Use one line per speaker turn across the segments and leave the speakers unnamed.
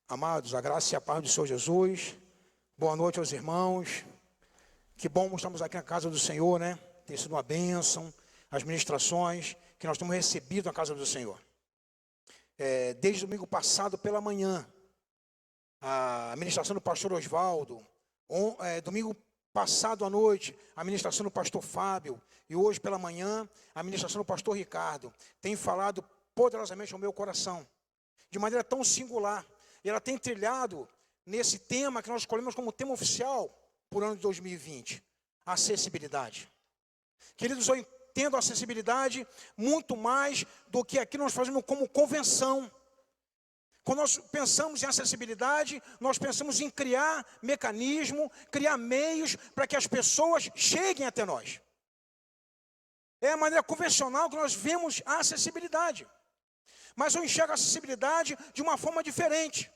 Amados, a graça e a paz do Senhor Jesus. Boa noite aos irmãos. Que bom estamos aqui na casa do Senhor, né? Tem sido uma bênção, as ministrações que nós temos recebido na casa do Senhor. Desde domingo passado pela manhã, a ministração do pastor Osvaldo. Domingo passado à noite, a ministração do pastor Fábio. E hoje pela manhã, a ministração do pastor Ricardo. Tem falado poderosamente ao meu coração, de maneira tão singular. E ela tem trilhado nesse tema que nós escolhemos como tema oficial por ano de 2020, a acessibilidade. Queridos, eu entendo a acessibilidade muito mais do que aqui nós fazemos como convenção. Quando nós pensamos em acessibilidade, nós pensamos em criar mecanismo, criar meios para que as pessoas cheguem até nós. É a maneira convencional que nós vemos a acessibilidade. Mas eu enxergo a acessibilidade de uma forma diferente,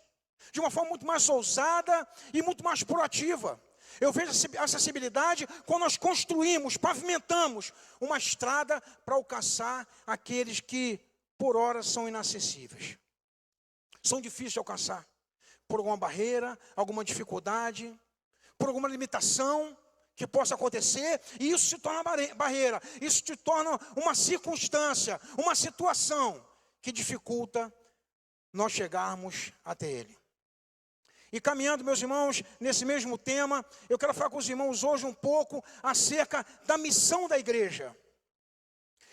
de uma forma muito mais ousada e muito mais proativa. Eu vejo a acessibilidade quando nós construímos, pavimentamos uma estrada para alcançar aqueles que por hora são inacessíveis. São difíceis de alcançar, por alguma barreira, alguma dificuldade, por alguma limitação que possa acontecer, e isso se torna barreira, isso se torna uma circunstância, uma situação que dificulta nós chegarmos até Ele. E caminhando, meus irmãos, nesse mesmo tema, eu quero falar com os irmãos hoje um pouco acerca da missão da igreja.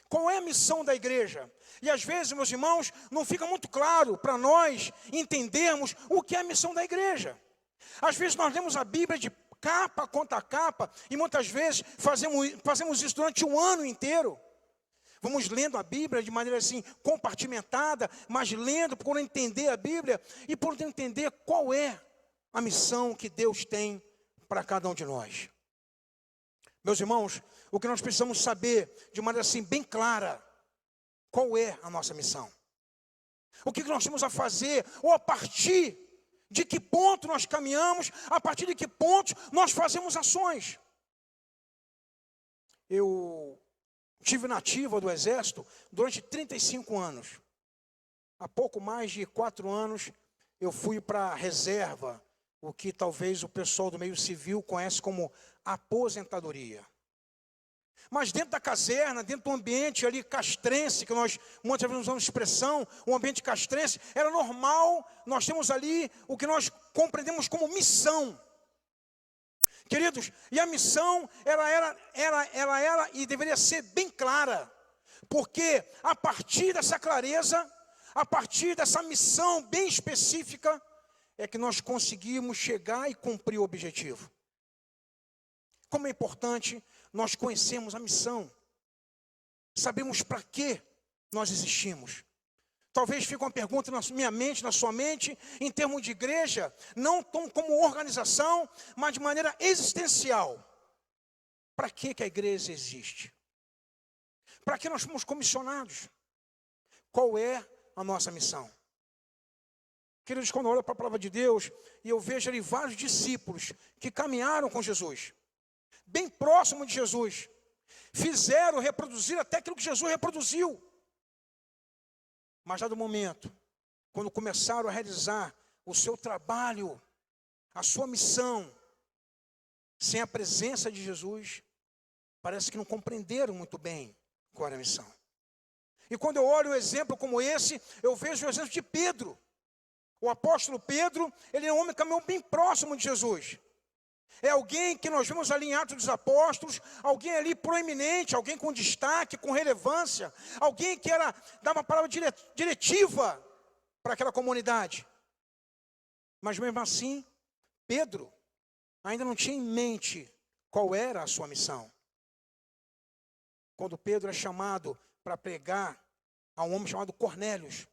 Qual é a missão da igreja? E às vezes, meus irmãos, não fica muito claro para nós entendermos o que é a missão da igreja. Às vezes nós lemos a Bíblia de capa contra capa, e muitas vezes fazemos isso durante um ano inteiro. Vamos lendo a Bíblia de maneira assim, compartimentada, mas lendo, procurando entender a Bíblia e procurando entender qual é a missão que Deus tem para cada um de nós. Meus irmãos, o que nós precisamos saber de maneira assim bem clara, qual é a nossa missão? O que nós temos a fazer, ou a partir de que ponto nós caminhamos, a partir de que ponto nós fazemos ações. Eu estive na ativa do Exército durante 35 anos. Há pouco mais de 4 anos, eu fui para a reserva, o que talvez o pessoal do meio civil conhece como aposentadoria. Mas dentro da caserna, dentro do ambiente ali castrense, que nós muitas vezes usamos expressão, um ambiente castrense, era normal, nós temos ali o que nós compreendemos como missão. Queridos, e a missão, ela era e deveria ser bem clara, porque a partir dessa clareza, a partir dessa missão bem específica, é que nós conseguimos chegar e cumprir o objetivo. Como é importante nós conhecermos a missão, sabemos para que nós existimos. Talvez fique uma pergunta na minha mente, na sua mente, em termos de igreja, não tão como organização, mas de maneira existencial. Para que a igreja existe? Para que nós fomos comissionados? Qual é a nossa missão? Queridos, quando eu olho para a palavra de Deus, e eu vejo ali vários discípulos que caminharam com Jesus, bem próximo de Jesus, fizeram, reproduziram até aquilo que Jesus reproduziu. Mas já do momento, quando começaram a realizar o seu trabalho, a sua missão, sem a presença de Jesus, parece que não compreenderam muito bem qual era a missão. E quando eu olho um exemplo como esse, eu vejo o exemplo de Pedro. O apóstolo Pedro, ele é um homem que caminhou bem próximo de Jesus. É alguém que nós vemos ali em Atos dos Apóstolos, alguém ali proeminente, alguém com destaque, com relevância, alguém que dava uma palavra diretiva para aquela comunidade. Mas mesmo assim, Pedro ainda não tinha em mente qual era a sua missão. Quando Pedro é chamado para pregar a um homem chamado Cornélios,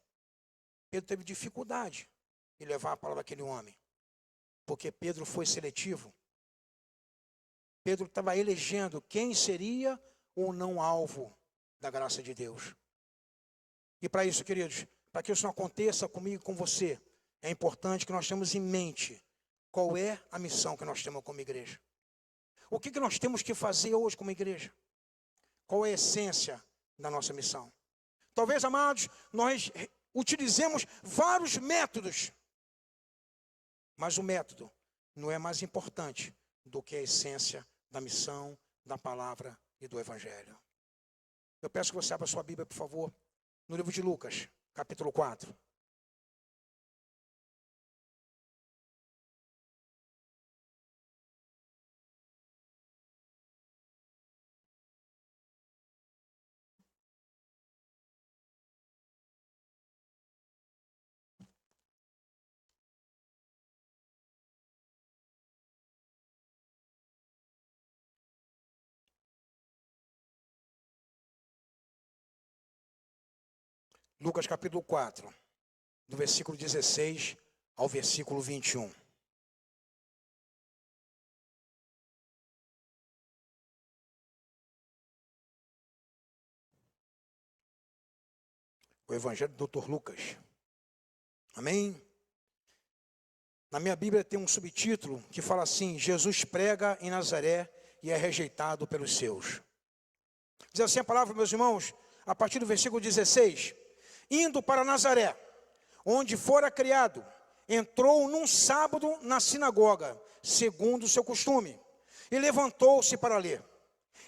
Pedro teve dificuldade em levar a palavra àquele homem, porque Pedro foi seletivo. Pedro estava elegendo quem seria ou não alvo da graça de Deus. E para isso, queridos, para que isso não aconteça comigo e com você, é importante que nós tenhamos em mente qual é a missão que nós temos como igreja. O que nós temos que fazer hoje como igreja? Qual é a essência da nossa missão? Talvez, amados, nós utilizemos vários métodos Mas o método não é mais importante do que a essência da missão, da palavra e do evangelho. Eu peço que você abra sua Bíblia, por favor, no livro de Lucas, capítulo 4. Lucas capítulo 4, do versículo 16 ao versículo 21. O Evangelho do Dr. Lucas. Amém? Na minha Bíblia tem um subtítulo que fala assim: Jesus prega em Nazaré e é rejeitado pelos seus. Diz assim a palavra, meus irmãos, a partir do versículo 16. Indo para Nazaré, onde fora criado, entrou num sábado na sinagoga, segundo o seu costume, e levantou-se para ler.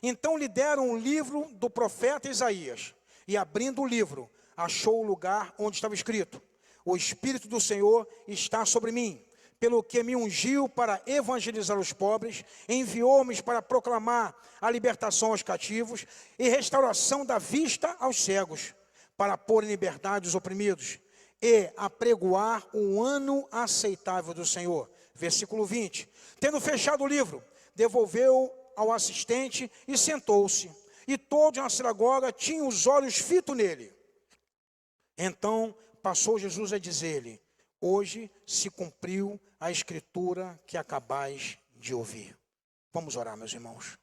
Então lhe deram um livro do profeta Isaías, e abrindo o livro, achou o lugar onde estava escrito: o Espírito do Senhor está sobre mim, pelo que me ungiu para evangelizar os pobres, enviou-me para proclamar a libertação aos cativos e restauração da vista aos cegos, para pôr em liberdade os oprimidos e apregoar o ano aceitável do Senhor. Versículo 20. Tendo fechado o livro, devolveu ao assistente e sentou-se. E todos na sinagoga tinham os olhos fitos nele. Então passou Jesus a dizer-lhe: hoje se cumpriu a escritura que acabais de ouvir. Vamos orar, meus irmãos.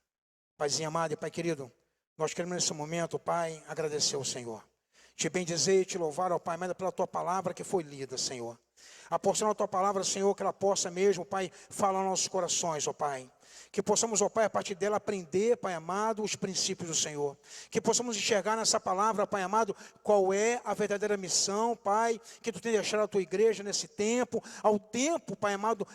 Paizinho amado e Pai querido, nós queremos nesse momento, Pai, agradecer ao Senhor. Te bendizer e te louvar, ó Pai, mas pela Tua palavra que foi lida, Senhor. Aporciona a Tua palavra, Senhor, que ela possa mesmo, Pai, falar aos nossos corações, ó Pai. Que possamos, ó Pai, a partir dela aprender, Pai amado, os princípios do Senhor. Que possamos enxergar nessa palavra, Pai amado, qual é a verdadeira missão, Pai, que Tu tem deixado a Tua igreja nesse tempo, ao tempo, Pai amado,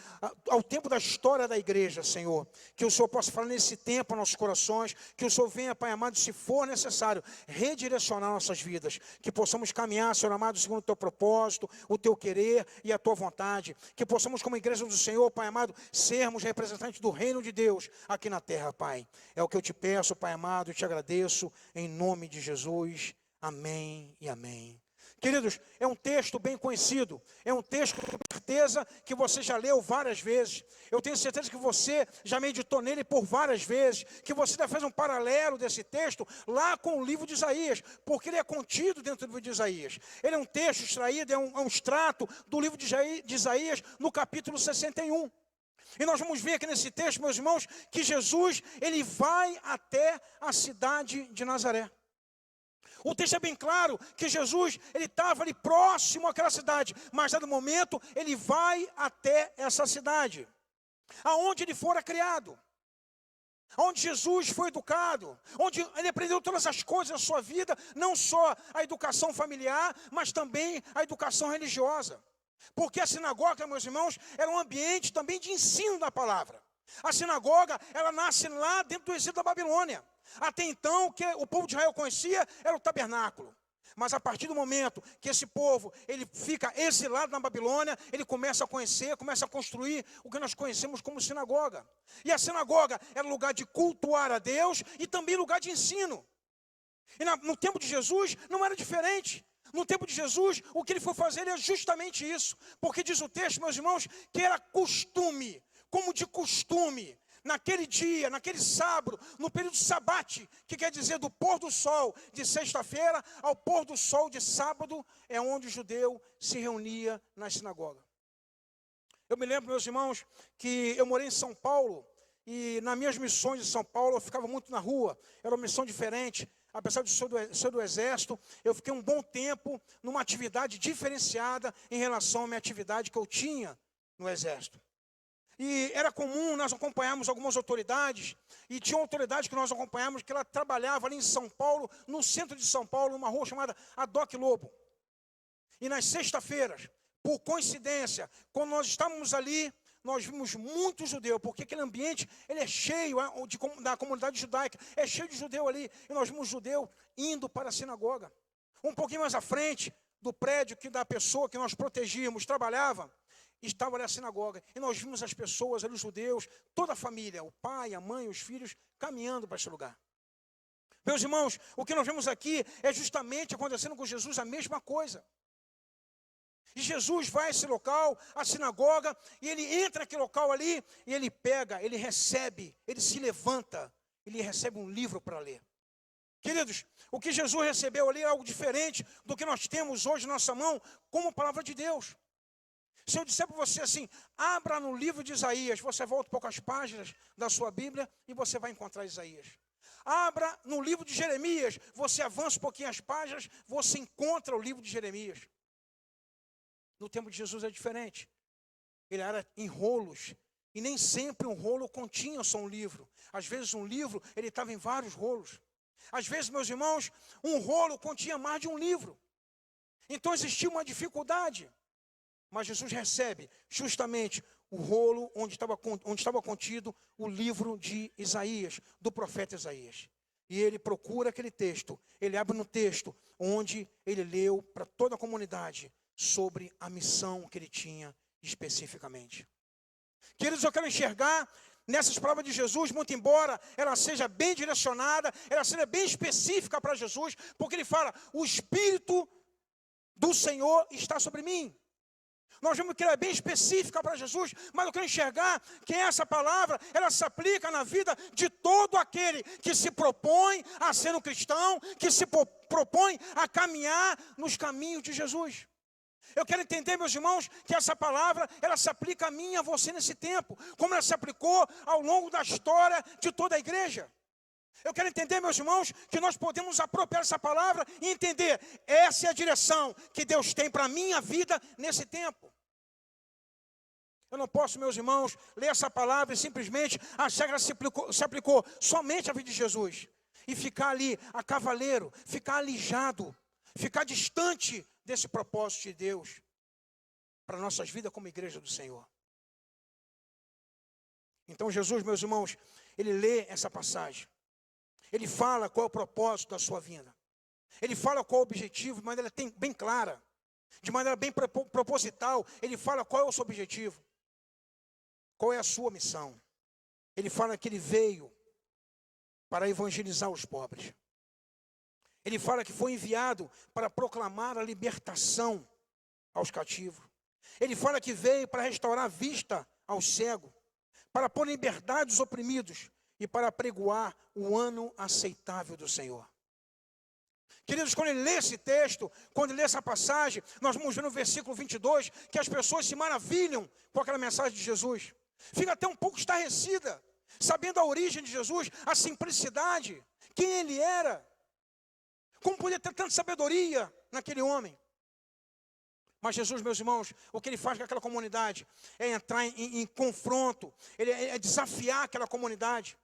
ao tempo da história da igreja, Senhor. Que o Senhor possa falar nesse tempo aos nossos corações, que o Senhor venha, Pai amado, se for necessário, redirecionar nossas vidas. Que possamos caminhar, Senhor amado, segundo o Teu propósito, o Teu querer e a Tua vontade. Que possamos, como igreja do Senhor, Pai amado, sermos representantes do reino de Deus aqui na terra, Pai. É o que eu te peço, Pai amado, e te agradeço em nome de Jesus. Amém e amém. Queridos, é um texto bem conhecido, é um texto com certeza que você já leu várias vezes. Eu tenho certeza que você já meditou nele por várias vezes, que você já fez um paralelo desse texto lá com o livro de Isaías, porque ele é contido dentro do livro de Isaías. Ele é um texto extraído, é um extrato do livro de Isaías no capítulo 61. E nós vamos ver aqui nesse texto, meus irmãos, que Jesus, ele vai até a cidade de Nazaré. O texto é bem claro que Jesus, ele estava ali próximo àquela cidade, mas dado momento, ele vai até essa cidade, aonde ele fora criado, onde Jesus foi educado, onde ele aprendeu todas as coisas da sua vida, não só a educação familiar, mas também a educação religiosa. Porque a sinagoga, meus irmãos, era um ambiente também de ensino da palavra. A sinagoga, ela nasce lá dentro do exílio da Babilônia. Até então, o que o povo de Israel conhecia era o tabernáculo. Mas a partir do momento que esse povo, ele fica exilado na Babilônia, ele começa a conhecer, começa a construir o que nós conhecemos como sinagoga. E a sinagoga era lugar de cultuar a Deus e também lugar de ensino. E no tempo de Jesus não era diferente. No tempo de Jesus, o que ele foi fazer é justamente isso. Porque diz o texto, meus irmãos, que era costume, como de costume, naquele dia, naquele sábado, no período sabate, que quer dizer do pôr do sol de sexta-feira ao pôr do sol de sábado, é onde o judeu se reunia na sinagoga. Eu me lembro, meus irmãos, que eu morei em São Paulo, e nas minhas missões de São Paulo eu ficava muito na rua, era uma missão diferente. Apesar de ser do exército, eu fiquei um bom tempo numa atividade diferenciada em relação à minha atividade que eu tinha no exército. E era comum nós acompanharmos algumas autoridades, e tinha uma autoridade que nós acompanhamos, que ela trabalhava ali em São Paulo, no centro de São Paulo, numa rua chamada Adoc Lobo. E nas sextas-feiras, por coincidência, quando nós estávamos ali, nós vimos muito judeu, porque aquele ambiente, ele é cheio da comunidade judaica, é cheio de judeu ali, e nós vimos judeu indo para a sinagoga. Um pouquinho mais à frente do prédio da pessoa que nós protegíamos, trabalhava, estava ali a sinagoga, e nós vimos as pessoas ali, os judeus, toda a família, o pai, a mãe, os filhos, caminhando para esse lugar. Meus irmãos, o que nós vemos aqui é justamente acontecendo com Jesus a mesma coisa. E Jesus vai a esse local, a sinagoga, e ele entra naquele local ali, e ele pega, ele recebe, ele se levanta, ele recebe um livro para ler. Queridos, o que Jesus recebeu ali é algo diferente do que nós temos hoje na nossa mão, como palavra de Deus. Se eu disser para você assim, abra no livro de Isaías, você volta poucas páginas da sua Bíblia e você vai encontrar Isaías. Abra no livro de Jeremias, você avança um pouquinho as páginas, você encontra o livro de Jeremias. No tempo de Jesus é diferente. Ele era em rolos. E nem sempre um rolo continha só um livro. Às vezes um livro, ele estava em vários rolos. Às vezes, meus irmãos, um rolo continha mais de um livro. Então existia uma dificuldade. Mas Jesus recebe justamente o rolo onde estava contido o livro de Isaías, do profeta Isaías. E ele procura aquele texto. Ele abre no texto onde ele leu para toda a comunidade sobre a missão que ele tinha especificamente. Queridos, eu quero enxergar nessas palavras de Jesus, muito embora ela seja bem direcionada, ela seja bem específica para Jesus, porque ele fala, o Espírito do Senhor está sobre mim. Nós vemos que ela é bem específica para Jesus, mas eu quero enxergar que essa palavra, ela se aplica na vida de todo aquele que se propõe a ser um cristão, que se propõe a caminhar nos caminhos de Jesus. Eu quero entender, meus irmãos, que essa palavra, ela se aplica a mim e a você nesse tempo, como ela se aplicou ao longo da história de toda a igreja. Eu quero entender, meus irmãos, que nós podemos apropriar essa palavra e entender, essa é a direção que Deus tem para a minha vida nesse tempo. Eu não posso, meus irmãos, ler essa palavra e simplesmente achar que ela se aplicou somente à vida de Jesus. E ficar ali a cavaleiro, ficar alijado, ficar distante desse propósito de Deus para nossas vidas como igreja do Senhor. Então Jesus, meus irmãos, ele lê essa passagem. Ele fala qual é o propósito da sua vinda. Ele fala qual é o objetivo de maneira bem clara, de maneira bem proposital. Ele fala qual é o seu objetivo, qual é a sua missão. Ele fala que ele veio para evangelizar os pobres. Ele fala que foi enviado para proclamar a libertação aos cativos. Ele fala que veio para restaurar a vista ao cego, para pôr em liberdade os oprimidos e para apregoar o ano aceitável do Senhor. Queridos, quando ele lê esse texto, quando ele lê essa passagem, nós vamos ver no versículo 22 que as pessoas se maravilham com aquela mensagem de Jesus. Fica até um pouco estarrecida, sabendo a origem de Jesus, a simplicidade, quem ele era. Como podia ter tanta sabedoria naquele homem? Mas Jesus, meus irmãos, o que ele faz com aquela comunidade é entrar em confronto, ele é desafiar aquela comunidade.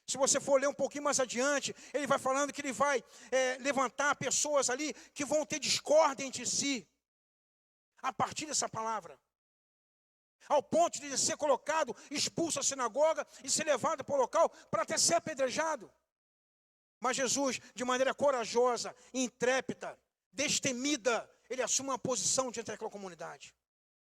Se você for ler um pouquinho mais adiante, ele vai falando que ele vai levantar pessoas ali que vão ter discórdia entre si, a partir dessa palavra. Ao ponto de ser colocado, expulso da sinagoga e ser levado para o local para até ser apedrejado. Mas Jesus, de maneira corajosa, intrépida, destemida, ele assume uma posição diante daquela comunidade.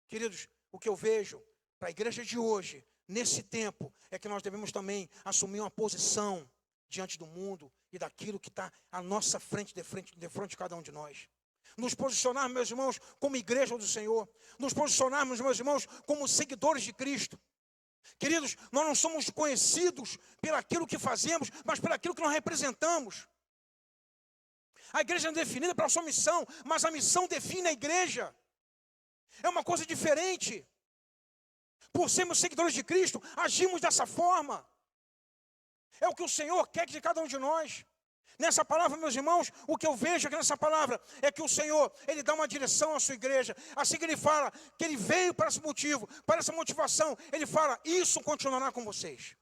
Queridos, o que eu vejo para a igreja de hoje, nesse tempo, é que nós devemos também assumir uma posição diante do mundo e daquilo que está à nossa frente, de frente de cada um de nós. Nos posicionarmos, meus irmãos, como igreja do Senhor. Nos posicionarmos, meus irmãos, como seguidores de Cristo. Queridos, nós não somos conhecidos pelaquilo que fazemos, mas pelaquilo que nós representamos. A igreja não é definida pela sua missão, mas a missão define a igreja. É uma coisa diferente. Por sermos seguidores de Cristo, agimos dessa forma. É o que o Senhor quer de cada um de nós. Nessa palavra, meus irmãos, o que eu vejo aqui nessa palavra é que o Senhor, ele dá uma direção à sua igreja. Assim que ele fala que ele veio para esse motivo, para essa motivação, ele fala, isso continuará com vocês.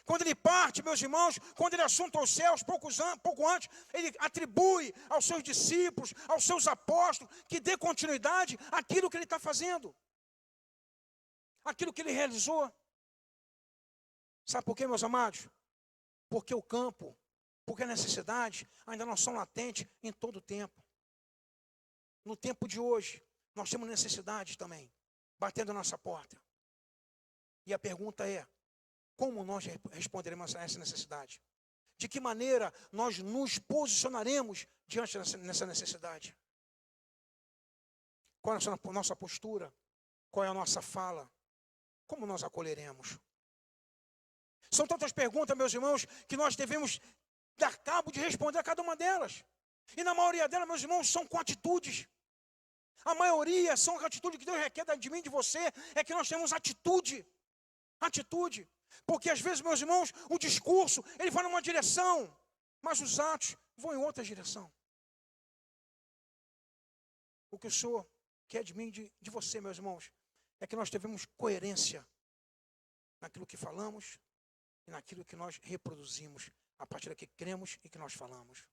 Quando ele parte, meus irmãos, quando ele assunta aos céus, pouco antes, ele atribui aos seus discípulos, aos seus apóstolos, que dê continuidade àquilo que ele está fazendo, aquilo que ele realizou. Sabe por quê, meus amados? Porque o campo, porque a necessidade ainda não são latentes em todo o tempo. No tempo de hoje, nós temos necessidades também, batendo a nossa porta. E a pergunta é, como nós responderemos a essa necessidade? De que maneira nós nos posicionaremos diante dessa necessidade? Qual é a nossa postura? Qual é a nossa fala? Como nós acolheremos? São tantas perguntas, meus irmãos, que nós devemos dar cabo de responder a cada uma delas. E na maioria delas, meus irmãos, são com atitudes. A maioria são atitudes que Deus requer de mim e de você, é que nós temos atitude. Atitude. Porque às vezes, meus irmãos, o discurso, ele vai numa direção, mas os atos vão em outra direção. O que o Senhor quer de mim e de você, meus irmãos, é que nós devemos coerência naquilo que falamos e naquilo que nós reproduzimos, a partir daquilo que cremos e que nós falamos.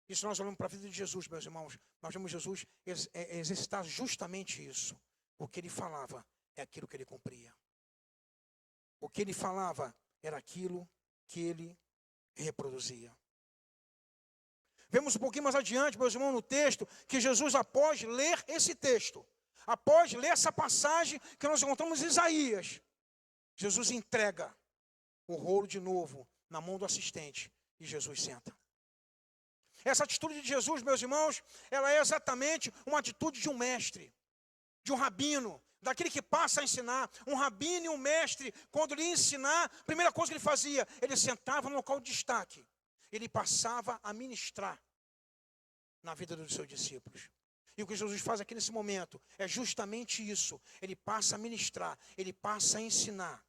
E se nós olhamos para a vida de Jesus, meus irmãos, nós vemos Jesus exercitar justamente isso. O que ele falava é aquilo que ele cumpria. O que ele falava era aquilo que ele reproduzia. Vemos um pouquinho mais adiante, meus irmãos, no texto, que Jesus, após ler esse texto, após ler essa passagem que nós encontramos em Isaías, Jesus entrega o rolo de novo na mão do assistente e Jesus senta. Essa atitude de Jesus, meus irmãos, ela é exatamente uma atitude de um mestre, de um rabino, daquele que passa a ensinar. Um rabino e um mestre, quando ele ia ensinar, a primeira coisa que ele fazia, ele sentava no local de destaque. Ele passava a ministrar na vida dos seus discípulos. E o que Jesus faz aqui nesse momento é justamente isso. Ele passa a ministrar, ele passa a ensinar.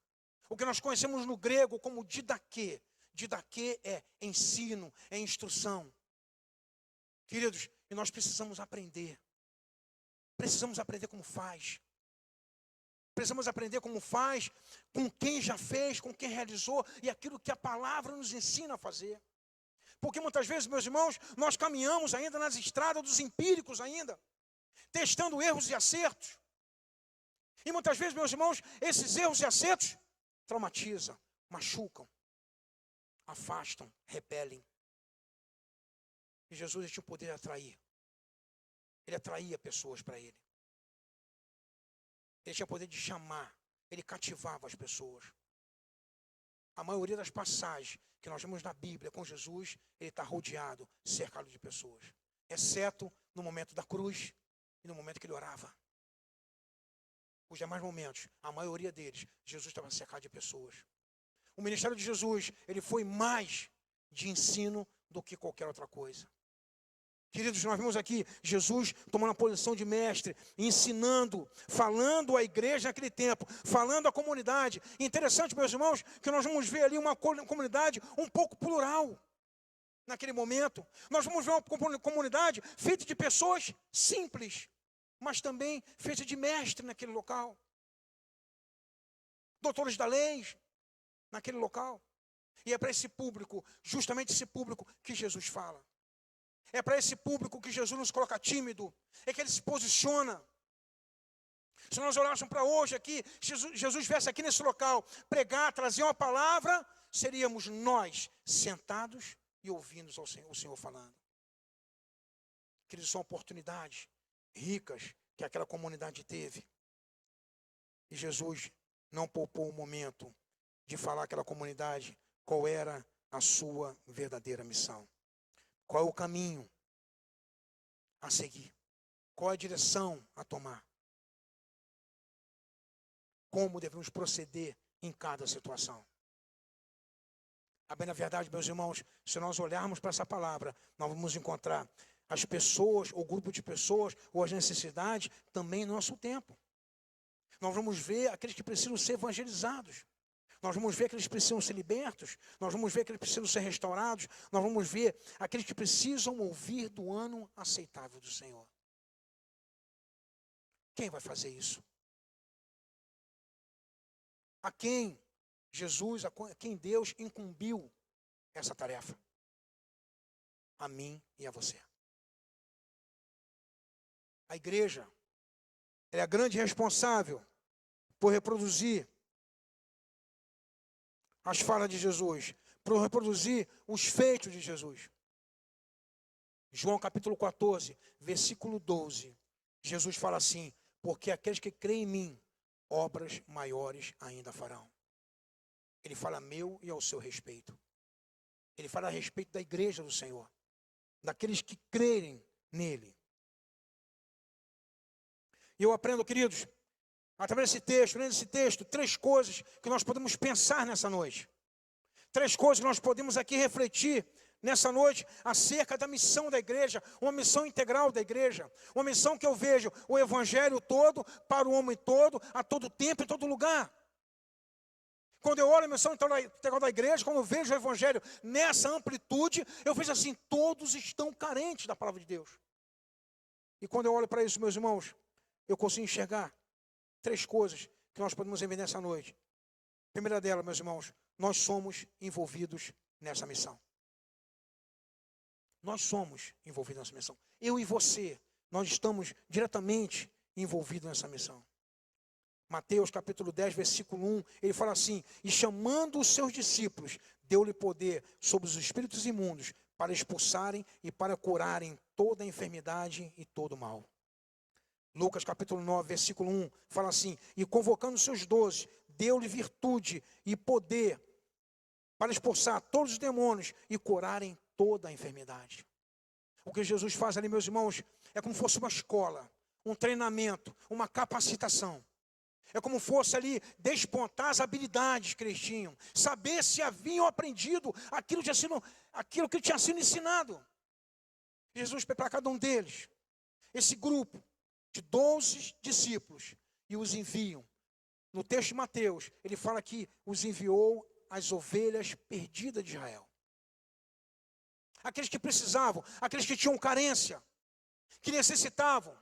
O que nós conhecemos no grego como didaquê. Didaquê é ensino, é instrução. Queridos, e nós precisamos aprender. Precisamos aprender como faz. Precisamos aprender como faz, com quem já fez, com quem realizou, e aquilo que a palavra nos ensina a fazer. Porque muitas vezes, meus irmãos, nós caminhamos ainda nas estradas dos empíricos ainda, testando erros e acertos. E muitas vezes, meus irmãos, esses erros e acertos traumatizam, machucam, afastam, repelem. E Jesus tinha o poder de atrair. Ele atraía pessoas para ele. Ele tinha o poder de chamar. Ele cativava as pessoas. A maioria das passagens que nós vemos na Bíblia com Jesus, ele está rodeado, cercado de pessoas. Exceto no momento da cruz e no momento que ele orava. Os demais momentos, a maioria deles, Jesus estava cercado de pessoas. O ministério de Jesus, ele foi mais de ensino do que qualquer outra coisa. Queridos, nós vimos aqui Jesus tomando a posição de mestre, ensinando, falando à igreja naquele tempo, falando à comunidade. Interessante, meus irmãos, que nós vamos ver ali uma comunidade um pouco plural naquele momento. Nós vamos ver uma comunidade feita de pessoas simples, mas também feita de mestre naquele local. Doutores da lei naquele local. E é para esse público, justamente esse público, que Jesus fala. É para esse público que Jesus nos coloca tímido. É que ele se posiciona. Se nós olhássemos para hoje aqui, Jesus viesse aqui nesse local, pregar, trazer uma palavra, seríamos nós sentados e ouvindo o Senhor falando. Queridos, são oportunidades ricas que aquela comunidade teve. E Jesus não poupou o momento de falar àquela comunidade qual era a sua verdadeira missão. Qual é o caminho a seguir? Qual é a direção a tomar? Como devemos proceder em cada situação? A bem na verdade, meus irmãos, se nós olharmos para essa palavra, nós vamos encontrar as pessoas, ou grupo de pessoas, ou as necessidades também no nosso tempo. Nós vamos ver aqueles que precisam ser evangelizados. Nós vamos ver aqueles que precisam ser libertos. Nós vamos ver aqueles que precisam ser restaurados. Nós vamos ver aqueles que precisam ouvir do ano aceitável do Senhor. Quem vai fazer isso? A quem Jesus, a quem Deus incumbiu essa tarefa. A mim e a você. A igreja é a grande responsável por reproduzir as falas de Jesus, por reproduzir os feitos de Jesus. João capítulo 14, versículo 12. Jesus fala assim: porque aqueles que creem em mim, obras maiores ainda farão. Ele fala a meu e ao seu respeito. Ele fala a respeito da igreja do Senhor, daqueles que crerem nele. E eu aprendo, queridos, através desse texto, lendo esse texto, 3 coisas que nós podemos pensar nessa noite. 3 coisas que nós podemos aqui refletir nessa noite acerca da missão da igreja, uma missão integral da igreja, uma missão que eu vejo o evangelho todo, para o homem todo, a todo tempo, em todo lugar. Quando eu olho a missão integral da igreja, quando eu vejo o evangelho nessa amplitude, eu vejo assim, todos estão carentes da palavra de Deus. E quando eu olho para isso, meus irmãos, eu consigo enxergar 3 coisas que nós podemos ver nessa noite. A primeira delas, meus irmãos, nós somos envolvidos nessa missão. Nós somos envolvidos nessa missão. Eu e você, nós estamos diretamente envolvidos nessa missão. Mateus capítulo 10, versículo 1, ele fala assim: e chamando os seus discípulos, deu-lhe poder sobre os espíritos imundos, para expulsarem e para curarem toda a enfermidade e todo o mal. Lucas capítulo 9, versículo 1, fala assim: e convocando os seus 12, deu-lhe virtude e poder para expulsar todos os demônios e curarem toda a enfermidade. O que Jesus faz ali, meus irmãos, é como se fosse uma escola, um treinamento, uma capacitação. É como fosse ali despontar as habilidades que eles tinham, saber se haviam aprendido aquilo que tinha sido ensinado. Jesus foi para cada um deles, esse grupo de 12 discípulos, e os enviam. No texto de Mateus, ele fala que os enviou as ovelhas perdidas de Israel. Aqueles que precisavam, aqueles que tinham carência, que necessitavam,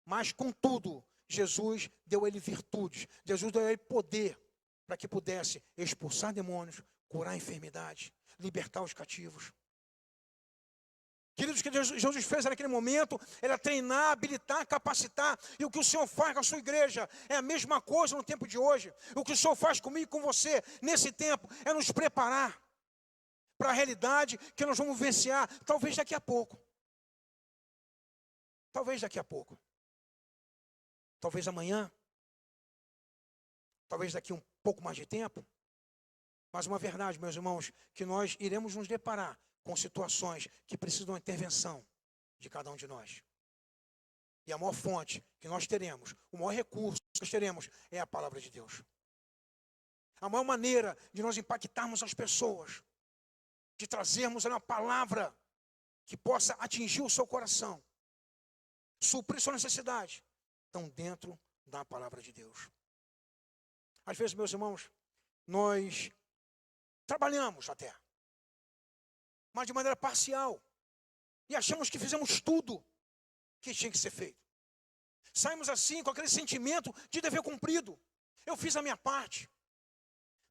mas contudo, Jesus deu a ele virtudes, Jesus deu a ele poder, para que pudesse expulsar demônios, curar enfermidades, libertar os cativos. Queridos, o que Jesus fez naquele momento era treinar, habilitar, capacitar. E o que o Senhor faz com a sua igreja é a mesma coisa no tempo de hoje. O que o Senhor faz comigo e com você nesse tempo é nos preparar para a realidade que nós vamos vivenciar, talvez daqui a pouco. Talvez daqui a pouco. Talvez amanhã. Talvez daqui um pouco mais de tempo. Mas uma verdade, meus irmãos, que nós iremos nos deparar com situações que precisam da intervenção de cada um de nós. E a maior fonte que nós teremos, o maior recurso que nós teremos é a palavra de Deus. A maior maneira de nós impactarmos as pessoas, de trazermos uma palavra que possa atingir o seu coração, suprir sua necessidade, estão dentro da palavra de Deus. Às vezes, meus irmãos, nós trabalhamos até, mas de maneira parcial, e achamos que fizemos tudo que tinha que ser feito. Saímos assim com aquele sentimento de dever cumprido. Eu fiz a minha parte.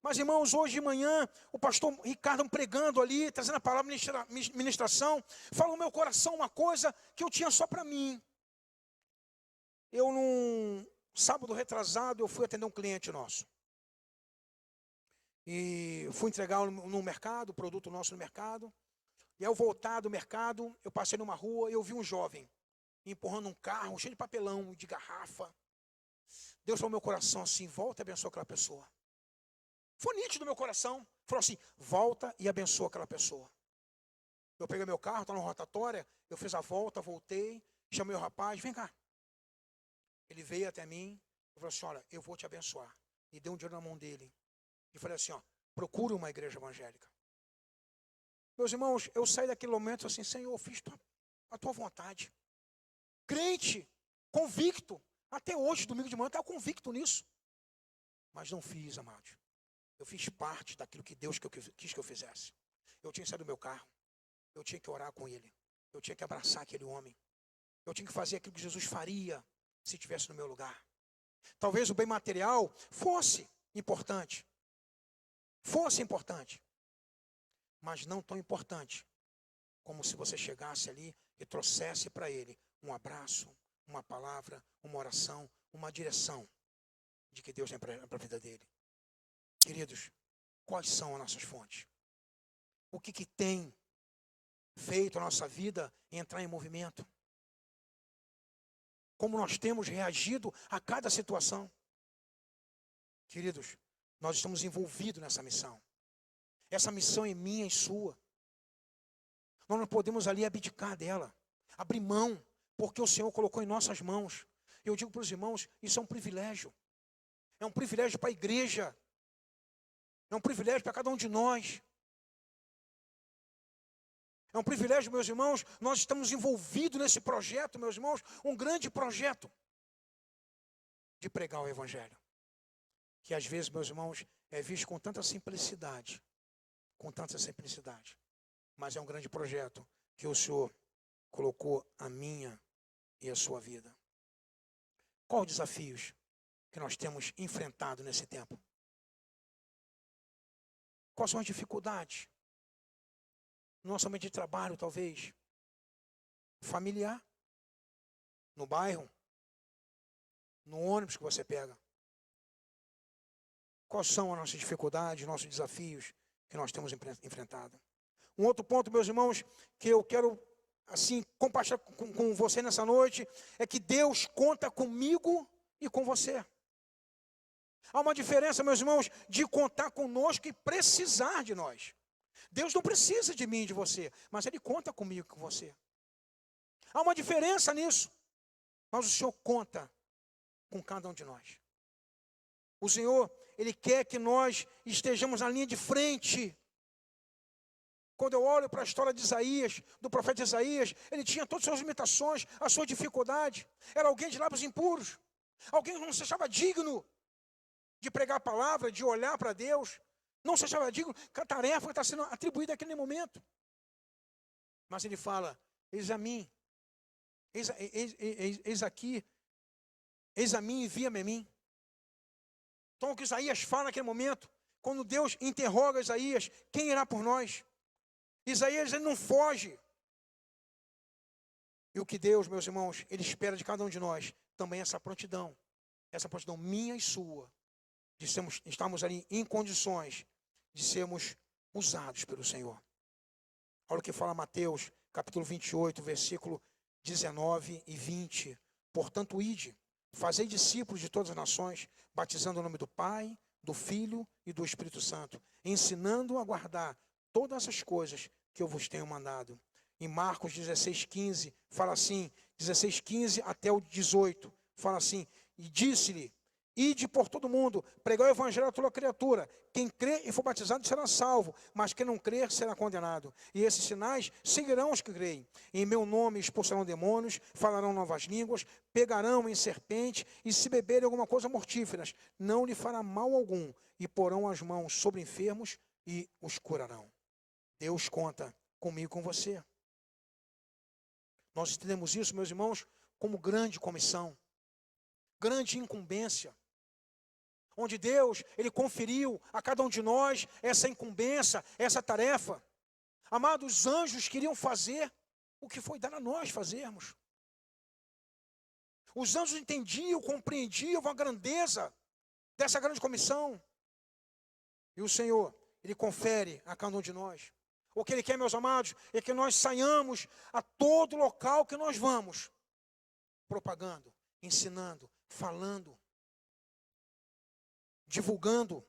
Mas, irmãos, hoje de manhã, o pastor Ricardo pregando ali, trazendo a palavra ministração, falou no meu coração uma coisa que eu tinha só para mim. Eu, num sábado retrasado, eu fui atender um cliente nosso. E fui entregar no mercado, o produto nosso no mercado. E ao voltar do mercado, eu passei numa rua e eu vi um jovem empurrando um carro cheio de papelão, de garrafa. Deus falou no meu coração assim: volta e abençoa aquela pessoa. Foi nítido no meu coração. Falou assim: volta e abençoa aquela pessoa. Eu peguei meu carro, estava na rotatória, eu fiz a volta, voltei, chamei o rapaz: vem cá. Ele veio até mim e falou assim: olha, eu vou te abençoar. E dei um dinheiro na mão dele. E falei assim: ó, procure uma igreja evangélica. Meus irmãos, eu saí daquele momento assim: Senhor, eu fiz a tua vontade. Crente, convicto. Até hoje, domingo de manhã, estava convicto nisso. Mas não fiz, amados. Eu fiz parte daquilo que Deus quis que eu fizesse. Eu tinha que sair do meu carro. Eu tinha que orar com ele. Eu tinha que abraçar aquele homem. Eu tinha que fazer aquilo que Jesus faria se estivesse no meu lugar. Talvez o bem material fosse importante. fosse importante, mas não tão importante como se você chegasse ali e trouxesse para ele um abraço, uma palavra, uma oração, uma direção de que Deus tem para a vida dele. Queridos, quais são as nossas fontes? O que tem feito a nossa vida entrar em movimento? Como nós temos reagido a cada situação? Queridos, nós estamos envolvidos nessa missão. Essa missão é minha e sua. Nós não podemos ali abdicar dela, abrir mão, porque o Senhor colocou em nossas mãos. Eu digo para os irmãos, isso é um privilégio. É um privilégio para a igreja. É um privilégio para cada um de nós. É um privilégio, meus irmãos, nós estamos envolvidos nesse projeto, meus irmãos, um grande projeto de pregar o Evangelho. Que às vezes, meus irmãos, é visto com tanta simplicidade, mas é um grande projeto que o Senhor colocou a minha e a sua vida. Quais os desafios que nós temos enfrentado nesse tempo? Quais são as dificuldades? No nosso ambiente de trabalho, talvez. Familiar. No bairro. No ônibus que você pega. Quais são as nossas dificuldades, nossos desafios que nós temos enfrentado? Um outro ponto, meus irmãos, que eu quero assim compartilhar com você nessa noite, é que Deus conta comigo e com você. Há uma diferença, meus irmãos, de contar conosco e precisar de nós. Deus não precisa de mim e de você, mas Ele conta comigo e com você. Há uma diferença nisso, mas o Senhor conta com cada um de nós. O Senhor, Ele quer que nós estejamos na linha de frente. Quando eu olho para a história de Isaías, do profeta Isaías, ele tinha todas as suas limitações, a sua dificuldade. Era alguém de lábios impuros, alguém que não se achava digno de pregar a palavra, de olhar para Deus. Não se achava digno com a tarefa que está sendo atribuída naquele momento. Mas ele fala, eis a mim, eis aqui, eis a mim, envia-me a mim. Então o que Isaías fala naquele momento, quando Deus interroga Isaías, quem irá por nós? Isaías, ele não foge. E o que Deus, meus irmãos, Ele espera de cada um de nós, também essa prontidão minha e sua, de estarmos ali em condições de sermos usados pelo Senhor. Olha o que fala Mateus, capítulo 28, versículo 19 e 20. Portanto, ide, fazei discípulos de todas as nações, batizando o nome do Pai, do Filho e do Espírito Santo, ensinando a guardar todas essas coisas que eu vos tenho mandado. Em Marcos 16:15, fala assim, 16:15 até o 18, fala assim, e disse-lhe, ide por todo mundo, pregai o evangelho a toda criatura. Quem crê e for batizado será salvo, mas quem não crer será condenado. E esses sinais seguirão os que creem. Em meu nome expulsarão demônios, falarão novas línguas, pegarão em serpente, e se beberem alguma coisa mortíferas, não lhe fará mal algum, e porão as mãos sobre enfermos e os curarão. Deus conta comigo e com você. Nós entendemos isso, meus irmãos, como grande comissão, grande incumbência, onde Deus, Ele conferiu a cada um de nós essa incumbência, essa tarefa. Amados, os anjos queriam fazer o que foi dado a nós fazermos. Os anjos entendiam, compreendiam a grandeza dessa grande comissão. E o Senhor, Ele confere a cada um de nós. O que Ele quer, meus amados, é que nós saiamos a todo local que nós vamos, propagando, ensinando, falando, divulgando,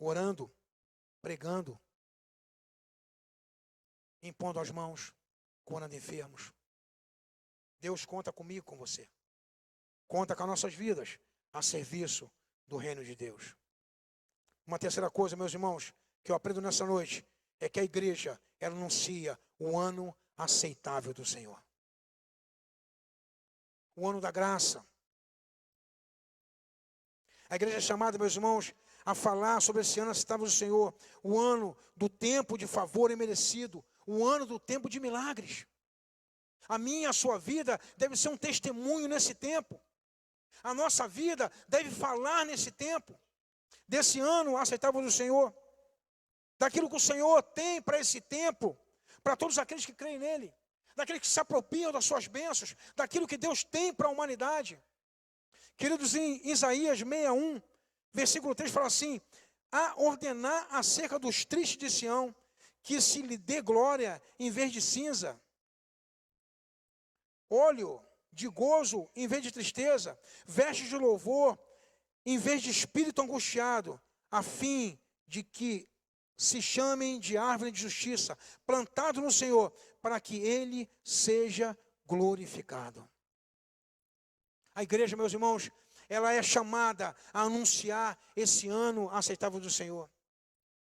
orando, pregando, impondo as mãos, curando enfermos. Deus conta comigo, com você. Conta com as nossas vidas a serviço do reino de Deus. Uma terceira coisa, meus irmãos, que eu aprendo nessa noite, é que a igreja, ela anuncia o ano aceitável do Senhor. O ano da graça. A igreja é chamada, meus irmãos, a falar sobre esse ano aceitável do Senhor. O ano do tempo de favor imerecido. O ano do tempo de milagres. A minha e a sua vida deve ser um testemunho nesse tempo. A nossa vida deve falar nesse tempo. desse ano aceitável do Senhor, daquilo que o Senhor tem para esse tempo, para todos aqueles que creem nele, daqueles que se apropriam das suas bênçãos, daquilo que Deus tem para a humanidade. Queridos, em Isaías 61, versículo 3, fala assim: a ordenar acerca dos tristes de Sião, que se lhe dê glória em vez de cinza, óleo de gozo em vez de tristeza, vestes de louvor em vez de espírito angustiado, a fim de que se chamem de árvore de justiça, plantado no Senhor, para que ele seja glorificado. A igreja, meus irmãos, ela é chamada a anunciar esse ano aceitável do Senhor.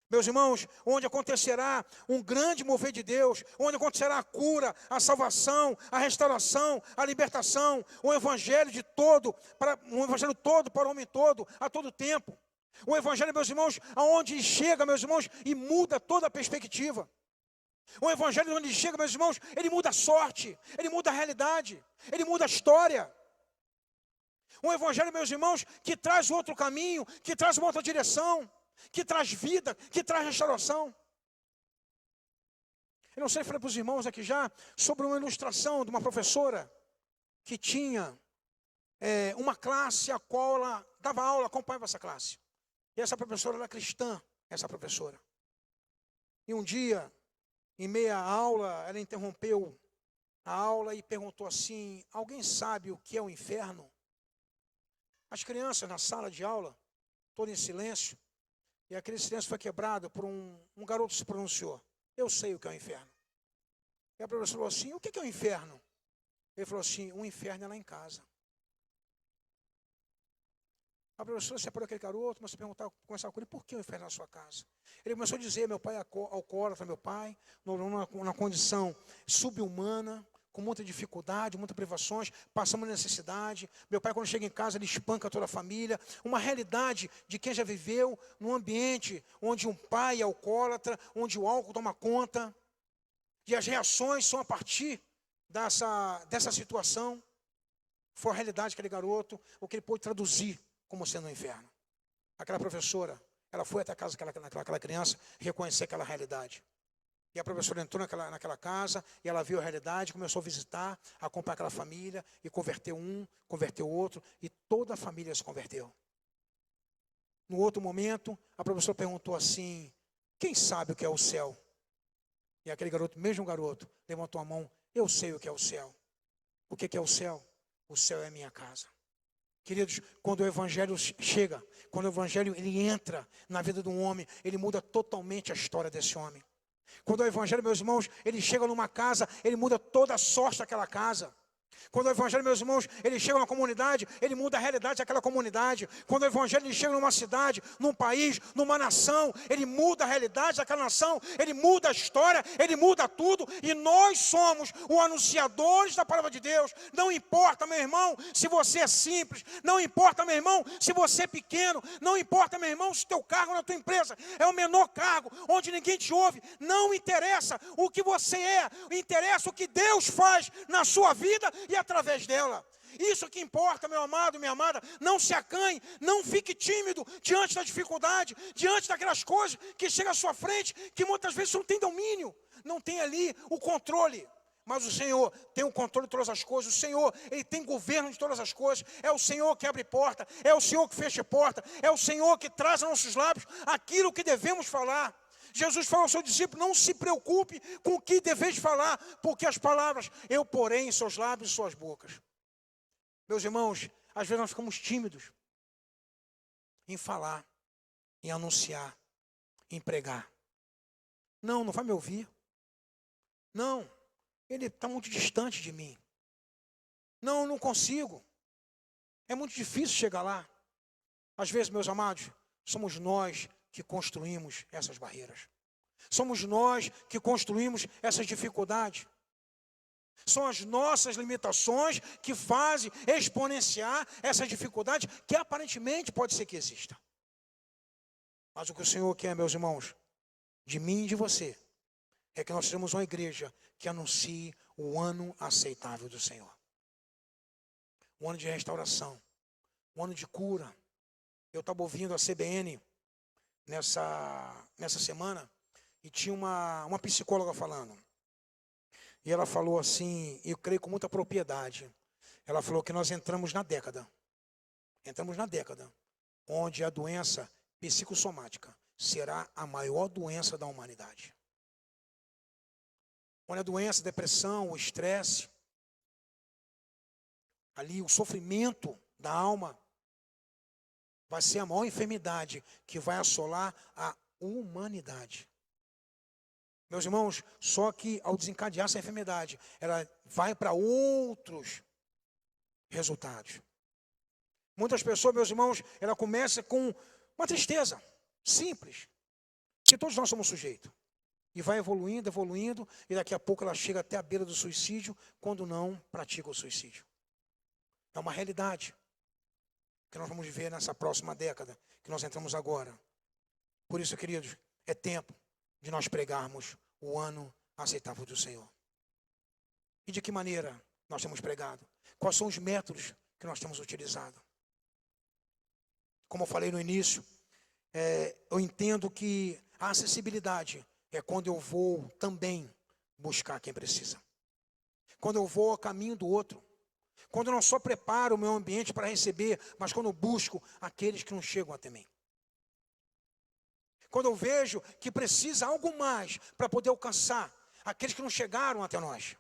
Meus irmãos, onde acontecerá um grande mover de Deus, onde acontecerá a cura, a salvação, a restauração, a libertação, o evangelho um evangelho todo para o homem todo, a todo tempo. O evangelho, meus irmãos, aonde chega, meus irmãos, e muda toda a perspectiva. O evangelho, onde chega, meus irmãos, ele muda a sorte, ele muda a realidade, ele muda a história. Um evangelho, meus irmãos, que traz outro caminho, que traz uma outra direção, que traz vida, que traz restauração. Eu não sei, falei para os irmãos aqui já, sobre uma ilustração de uma professora que tinha uma classe a qual ela dava aula, acompanhava essa classe. E essa professora era cristã, essa professora. E um dia, em meia aula, ela interrompeu a aula e perguntou assim: alguém sabe o que é o inferno? As crianças na sala de aula, todas em silêncio, e aquele silêncio foi quebrado por um garoto que se pronunciou: eu sei o que é o inferno. E a professora falou assim: o que é o inferno? Ele falou assim: o inferno é lá em casa. A professora separou aquele garoto, começou a perguntar, conversar com ele: por que o inferno é na sua casa? Ele começou a dizer: meu pai é alcoólatra, meu pai, numa condição sub-humana, com muita dificuldade, muitas privações, passamos necessidade. Meu pai, quando chega em casa, ele espanca toda a família. Uma realidade de quem já viveu num ambiente onde um pai é alcoólatra, onde o álcool toma conta. E as reações são a partir dessa situação. Foi a realidade daquele garoto, o que ele pôde traduzir como sendo um inferno. Aquela professora, ela foi até a casa daquela criança reconhecer aquela realidade. E a professora entrou naquela casa, e ela viu a realidade, começou a visitar, a acompanhar aquela família, e converteu um, converteu outro, e toda a família se converteu. No outro momento, a professora perguntou assim: quem sabe o que é o céu? E aquele garoto, mesmo garoto, levantou a mão: eu sei o que é o céu. O que é o céu? O céu é a minha casa. Queridos, quando o evangelho chega, quando o evangelho ele entra na vida de um homem, ele muda totalmente a história desse homem. Quando o evangelho, meus irmãos, ele chega numa casa, ele muda toda a sorte daquela casa. Quando o evangelho, meus irmãos, ele chega numa comunidade, ele muda a realidade daquela comunidade. Quando o evangelho ele chega numa cidade, num país, numa nação, ele muda a realidade daquela nação, ele muda a história, ele muda tudo. E nós somos os anunciadores da palavra de Deus. Não importa, meu irmão, se você é simples, não importa, meu irmão, se você é pequeno, não importa, meu irmão, se teu cargo na tua empresa é o menor cargo, onde ninguém te ouve. Não interessa o que você é, interessa o que Deus faz na sua vida e através dela. Isso que importa, meu amado, minha amada. Não se acanhe, não fique tímido diante da dificuldade, diante daquelas coisas que chegam à sua frente, que muitas vezes não tem domínio, não tem ali o controle. Mas o Senhor tem o controle de todas as coisas. O Senhor, Ele tem governo de todas as coisas. É o Senhor que abre porta, é o Senhor que fecha porta, é o Senhor que traz aos nossos lábios aquilo que devemos falar. Jesus falou ao seu discípulo: não se preocupe com o que deveis falar, porque as palavras eu porei em seus lábios e suas bocas. Meus irmãos, às vezes nós ficamos tímidos em falar, em anunciar, em pregar. Não vai me ouvir. Não, ele está muito distante de mim. Não consigo. É muito difícil chegar lá. Às vezes, meus amados, somos nós que construímos essas barreiras. Somos nós que construímos essas dificuldades. São as nossas limitações que fazem exponenciar essas dificuldades que aparentemente pode ser que exista. Mas o que o Senhor quer, meus irmãos, de mim e de você, é que nós sejamos uma igreja que anuncie o ano aceitável do Senhor. Um ano de restauração, um ano de cura. Eu estava ouvindo a CBN nessa semana e tinha uma psicóloga falando. E ela falou assim, e eu creio com muita propriedade, ela falou que nós entramos na década onde a doença psicossomática será a maior doença da humanidade. Onde a doença, a depressão, o estresse, ali o sofrimento da alma, vai ser a maior enfermidade que vai assolar a humanidade. Meus irmãos, só que ao desencadear essa enfermidade, ela vai para outros resultados. Muitas pessoas, meus irmãos, ela começa com uma tristeza simples, que todos nós somos sujeitos. E vai evoluindo, e daqui a pouco ela chega até a beira do suicídio, quando não pratica o suicídio. É uma realidade que nós vamos viver nessa próxima década, que nós entramos agora. Por isso, queridos, é tempo de nós pregarmos o ano aceitável do Senhor. E de que maneira nós temos pregado? Quais são os métodos que nós temos utilizado? Como eu falei no início, eu entendo que a acessibilidade é quando eu vou também buscar quem precisa. Quando eu vou ao caminho do outro. Quando eu não só preparo o meu ambiente para receber, mas quando eu busco aqueles que não chegam até mim. Quando eu vejo que precisa algo mais para poder alcançar aqueles que não chegaram até nós.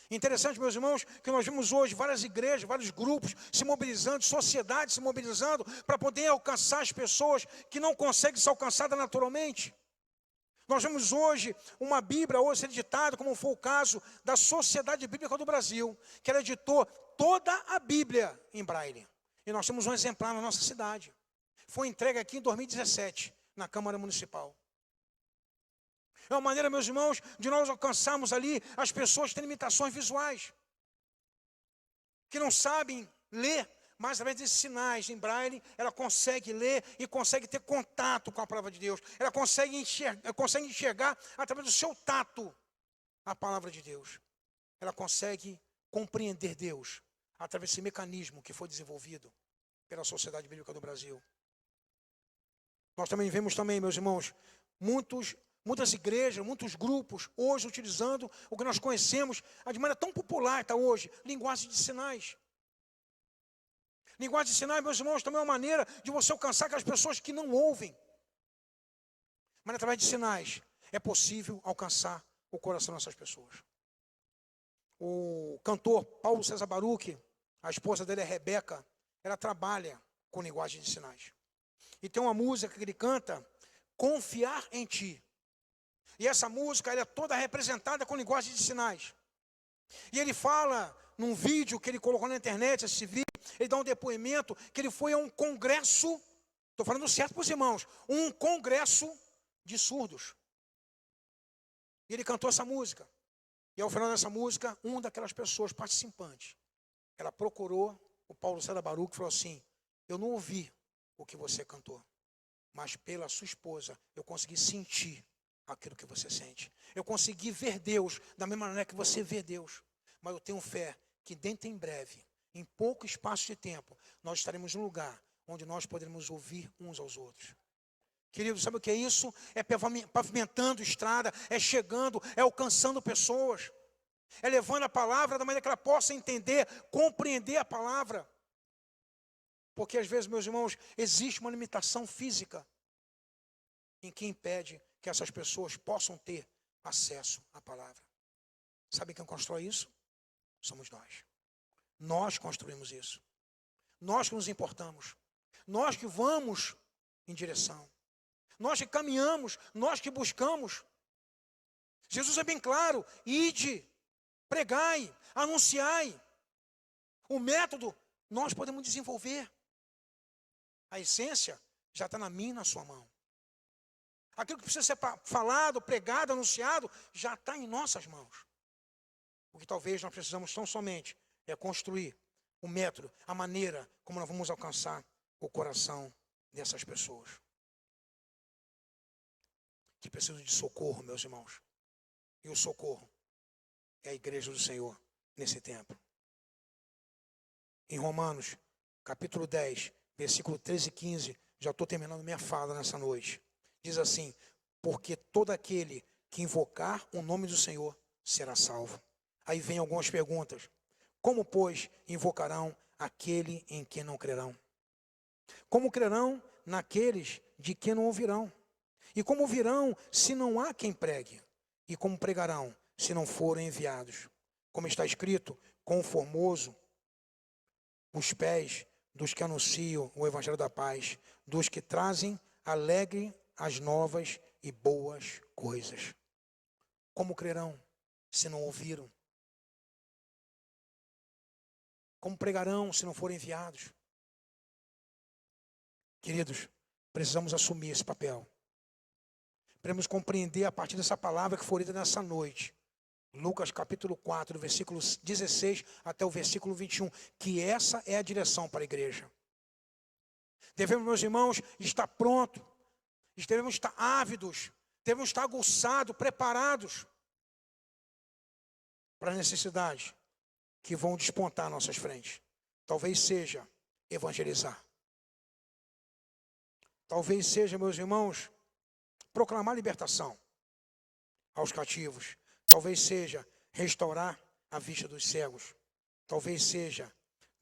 Interessante, meus irmãos, que nós vimos hoje várias igrejas, vários grupos se mobilizando, sociedade se mobilizando para poder alcançar as pessoas que não conseguem ser alcançadas naturalmente. Nós vemos hoje uma Bíblia hoje ser editada, como foi o caso da Sociedade Bíblica do Brasil, que ela editou toda a Bíblia em braille. E nós temos um exemplar na nossa cidade. Foi entregue aqui em 2017, na Câmara Municipal. É uma maneira, meus irmãos, de nós alcançarmos ali as pessoas que têm limitações visuais, que não sabem ler, mas através desses sinais em braille, ela consegue ler e consegue ter contato com a palavra de Deus. Ela consegue enxergar através do seu tato a palavra de Deus. Ela consegue compreender Deus através desse mecanismo que foi desenvolvido pela Sociedade Bíblica do Brasil. Nós também vemos também, meus irmãos, muitas igrejas, muitos grupos hoje utilizando o que nós conhecemos, de maneira tão popular está hoje, linguagem de sinais. Linguagem de sinais, meus irmãos, também é uma maneira de você alcançar aquelas pessoas que não ouvem. Mas através de sinais é possível alcançar o coração dessas pessoas. O cantor Paulo César Baruch, a esposa dele é Rebeca, ela trabalha com linguagem de sinais. E tem uma música que ele canta, Confiar em Ti. E essa música ela é toda representada com linguagem de sinais. E ele fala num vídeo que ele colocou na internet, esse vídeo, ele dá um depoimento que ele foi a um congresso, estou falando certo para os irmãos, um congresso de surdos. E ele cantou essa música. E ao final dessa música, uma daquelas pessoas participantes, ela procurou o Paulo César Baruch e falou assim, eu não ouvi o que você cantou, mas pela sua esposa eu consegui sentir aquilo que você sente. Eu consegui ver Deus da mesma maneira que você vê Deus. Mas eu tenho fé que dentro em breve, em pouco espaço de tempo, nós estaremos num lugar onde nós poderemos ouvir uns aos outros. Querido, sabe o que é isso? É pavimentando estrada, é chegando, é alcançando pessoas. É levando a palavra da maneira que ela possa entender, compreender a palavra. Porque às vezes, meus irmãos, existe uma limitação física em que impede que essas pessoas possam ter acesso à palavra. Sabe quem constrói isso? Somos nós. Nós construímos isso. Nós que nos importamos. Nós que vamos em direção. Nós que caminhamos, nós que buscamos. Jesus é bem claro, ide, pregai, anunciai. O método nós podemos desenvolver. A essência já está na minha e na sua mão. Aquilo que precisa ser falado, pregado, anunciado, já está em nossas mãos. O que talvez nós precisamos tão somente é construir o método, a maneira como nós vamos alcançar o coração dessas pessoas. Que precisam de socorro, meus irmãos. E o socorro é a igreja do Senhor nesse tempo. Em Romanos, capítulo 10, versículo 13 e 15, Já estou terminando minha fala nessa noite. Diz assim: porque todo aquele que invocar o nome do Senhor será salvo. Aí vem algumas perguntas. Como, pois, invocarão aquele em quem não crerão? Como crerão naqueles de quem não ouvirão? E como ouvirão se não há quem pregue? E como pregarão se não forem enviados? Como está escrito, quão formoso os pés dos que anunciam o evangelho da paz, dos que trazem alegre as novas e boas coisas. Como crerão se não ouviram? Como pregarão se não forem enviados? Queridos, precisamos assumir esse papel. Precisamos compreender a partir dessa palavra que foi lida nessa noite. Lucas capítulo 4, versículo 16 até o versículo 21, que essa é a direção para a igreja. Devemos, meus irmãos, estar prontos, devemos estar ávidos, devemos estar aguçados, preparados para as necessidades que vão despontar nossas frentes. Talvez seja evangelizar. Talvez seja, meus irmãos, proclamar libertação aos cativos. Talvez seja restaurar a vista dos cegos. Talvez seja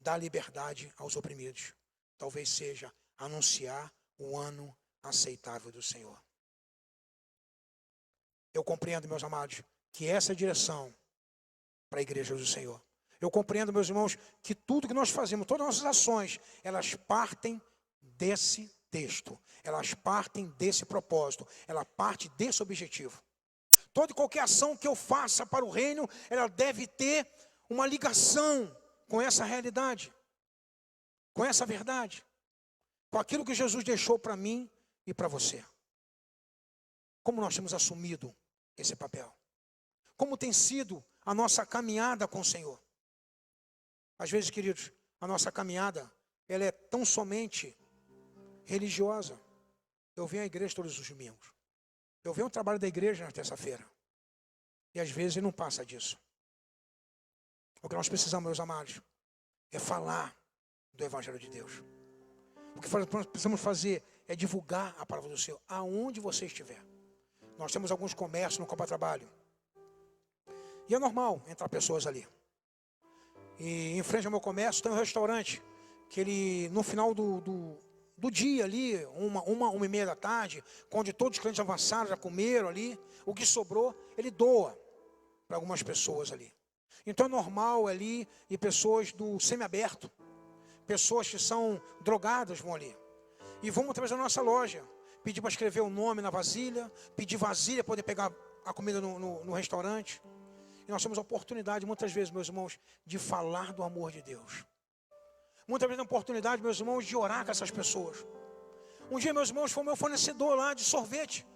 dar liberdade aos oprimidos. Talvez seja anunciar o ano aceitável do Senhor. Eu compreendo, meus amados, que essa é a direção para a igreja do Senhor. Eu compreendo, meus irmãos, que tudo que nós fazemos, todas as nossas ações, elas partem desse texto, elas partem desse propósito, ela parte desse objetivo. Toda e qualquer ação que eu faça para o reino, ela deve ter uma ligação com essa realidade, com essa verdade, com aquilo que Jesus deixou para mim e para você. Como nós temos assumido esse papel? Como tem sido a nossa caminhada com o Senhor? Às vezes, queridos, a nossa caminhada, ela é tão somente religiosa. Eu venho à igreja todos os domingos. Eu venho ao trabalho da igreja na terça-feira. E às vezes não passa disso. O que nós precisamos, meus amados, é falar do Evangelho de Deus. O que nós precisamos fazer é divulgar a palavra do Senhor, aonde você estiver. Nós temos alguns comércios no Copa Trabalho. E é normal entrar pessoas ali. E em frente ao meu comércio tem um restaurante, que ele, no final do dia ali, uma e meia da tarde, onde todos os clientes avançaram, já comeram ali, o que sobrou, ele doa para algumas pessoas ali. Então é normal ali, e pessoas do semiaberto, pessoas que são drogadas vão ali. E vão através da nossa loja, pedir para escrever o nome na vasilha, pedir vasilha para poder pegar a comida no restaurante. E nós temos a oportunidade, muitas vezes, meus irmãos, de falar do amor de Deus. Muitas vezes a oportunidade, meus irmãos, de orar com essas pessoas. Um dia, meus irmãos, foi o meu fornecedor lá de sorvete.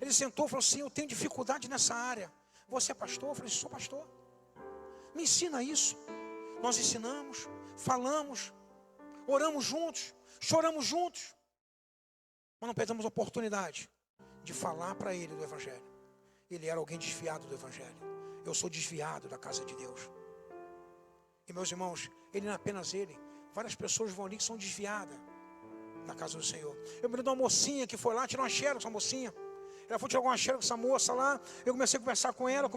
Ele sentou e falou assim: eu tenho dificuldade nessa área. Você é pastor? Eu falei: sou pastor. Me ensina isso. Nós ensinamos, falamos, oramos juntos, choramos juntos. Mas não perdemos a oportunidade de falar para ele do Evangelho. Ele era alguém desviado do Evangelho. Eu sou desviado da casa de Deus. E meus irmãos, ele não é apenas ele. Várias pessoas vão ali que são desviadas da casa do Senhor. Eu me lembro de uma mocinha que foi lá tirar uma xerox, essa mocinha. Ela foi tirar uma xerox com essa moça lá. Eu comecei a conversar com ela,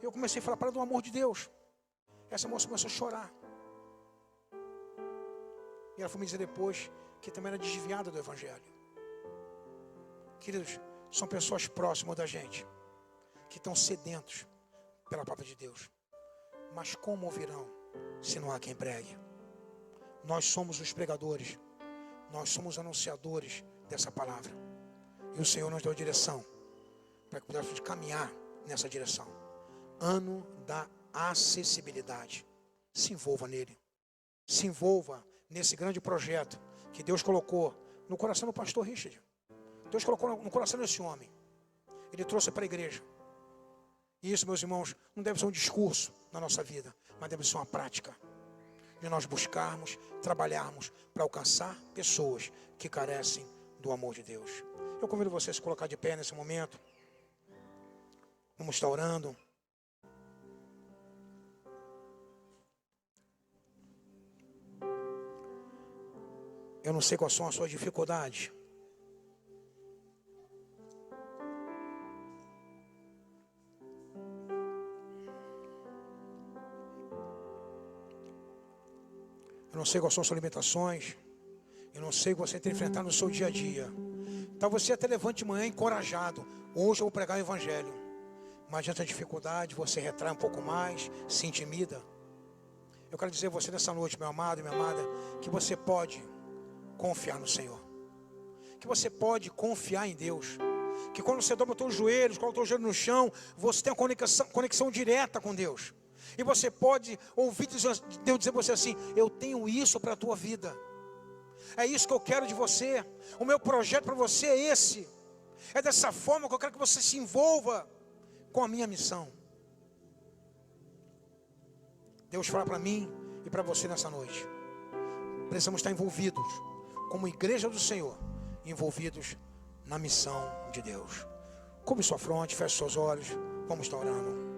eu comecei a falar para ela do amor de Deus. Essa moça começou a chorar. E ela foi me dizer depois que também era desviada do Evangelho. Queridos, são pessoas próximas da gente, que estão sedentos pela palavra de Deus. Mas como ouvirão se não há quem pregue? Nós somos os pregadores, nós somos anunciadores dessa palavra. E o Senhor nos deu a direção para que pudéssemos caminhar nessa direção. Ano da acessibilidade. Se envolva nele. Se envolva nesse grande projeto que Deus colocou no coração do pastor Richard. Deus colocou no coração desse homem. Ele trouxe para a igreja. E isso, meus irmãos, não deve ser um discurso na nossa vida, mas deve ser uma prática. De nós buscarmos, trabalharmos para alcançar pessoas que carecem do amor de Deus. Eu convido você a se colocar de pé nesse momento. Vamos estar orando. Eu não sei quais são as suas dificuldades. Eu não sei quais são as suas limitações. Eu não sei o que você tem que enfrentar no seu dia a dia. Então você até levante de manhã encorajado. Hoje eu vou pregar o Evangelho. Mas diante da dificuldade, você retrai um pouco mais, se intimida. Eu quero dizer a você nessa noite, meu amado e minha amada, que você pode confiar no Senhor. Que você pode confiar em Deus. Que quando você dobra os teus joelhos, coloca o teu joelho no chão, você tem uma conexão direta com Deus. E você pode ouvir Deus dizer a você assim: eu tenho isso para a tua vida. É isso que eu quero de você. O meu projeto para você é esse. É dessa forma que eu quero que você se envolva com a minha missão. Deus fala para mim e para você nessa noite. Precisamos estar envolvidos, como igreja do Senhor, envolvidos na missão de Deus. Cobre sua fronte, feche seus olhos, vamos estar orando.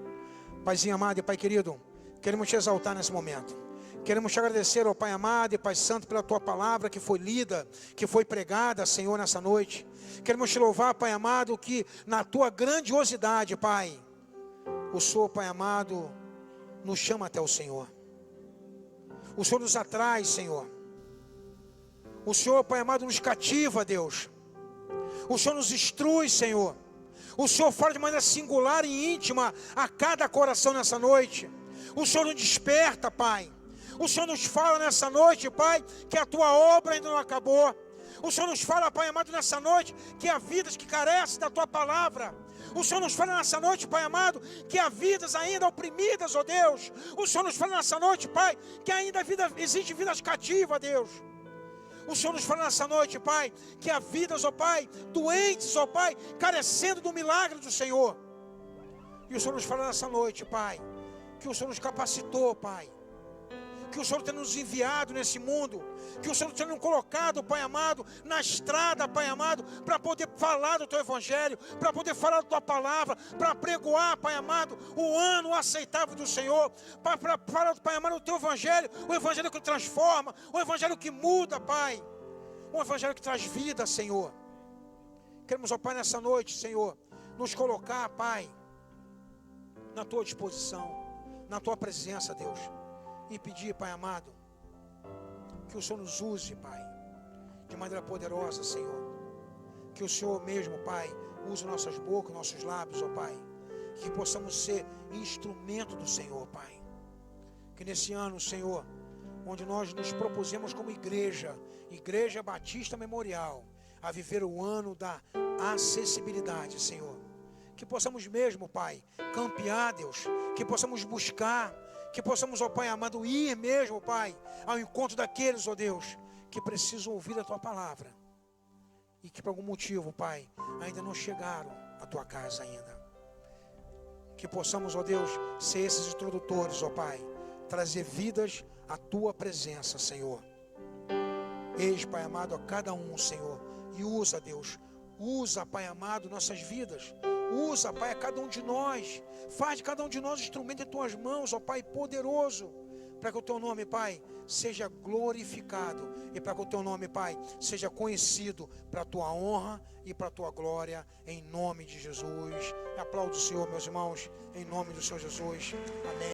Paizinho amado e Pai querido, queremos te exaltar nesse momento. Queremos te agradecer, ó Pai amado e Pai santo, pela tua palavra que foi lida, que foi pregada, Senhor, nessa noite. Queremos te louvar, Pai amado, que na tua grandiosidade, Pai, o Senhor, Pai amado, nos chama até o Senhor. O Senhor nos atrai, Senhor. O Senhor, Pai amado, nos cativa, Deus. O Senhor nos instrui, Senhor. O Senhor fala de maneira singular e íntima a cada coração nessa noite. O Senhor nos desperta, Pai. O Senhor nos fala nessa noite, Pai, que a tua obra ainda não acabou. O Senhor nos fala, Pai amado, nessa noite, que há vidas que carecem da tua palavra. O Senhor nos fala nessa noite, Pai amado, que há vidas ainda oprimidas, ó Deus. O Senhor nos fala nessa noite, Pai, que ainda existe vidas cativas, Deus. O Senhor nos fala nessa noite, Pai, que há vidas, ó Pai, doentes, ó Pai, carecendo do milagre do Senhor. E o Senhor nos fala nessa noite, Pai, que o Senhor nos capacitou, Pai. Que o Senhor tem nos enviado nesse mundo, que o Senhor tem nos colocado, Pai amado, na estrada, Pai amado, para poder falar do Teu Evangelho, para poder falar da Tua Palavra, para pregoar, Pai amado, o ano aceitável do Senhor, para falar, Pai amado, o Teu Evangelho, o Evangelho que transforma, o Evangelho que muda, Pai, o Evangelho que traz vida, Senhor. Queremos, ó Pai, nessa noite, Senhor, nos colocar, Pai, na Tua disposição, na Tua presença, Deus. E pedir, Pai amado, que o Senhor nos use, Pai, de maneira poderosa, Senhor. Que o Senhor mesmo, Pai, use nossas bocas, nossos lábios, ó Pai. Que possamos ser instrumento do Senhor, Pai. Que nesse ano, Senhor, onde nós nos propusemos como igreja, Igreja Batista Memorial, a viver o ano da acessibilidade, Senhor. Que possamos mesmo, Pai, campear, Deus. Que possamos buscar. Que possamos, ó Pai amado, ir mesmo, Pai, ao encontro daqueles, ó Deus, que precisam ouvir a Tua palavra. E que por algum motivo, Pai, ainda não chegaram à Tua casa ainda. Que possamos, ó Deus, ser esses introdutores, ó Pai, trazer vidas à Tua presença, Senhor. Eis, Pai amado, a cada um, Senhor, e usa, Deus, usa, Pai amado, nossas vidas. Usa, Pai, a cada um de nós. Faz de cada um de nós instrumento em Tuas mãos, ó Pai, poderoso. Para que o Teu nome, Pai, seja glorificado. E para que o Teu nome, Pai, seja conhecido para a Tua honra e para a Tua glória. Em nome de Jesus. Aplaudo o Senhor, meus irmãos. Em nome do Senhor Jesus. Amém.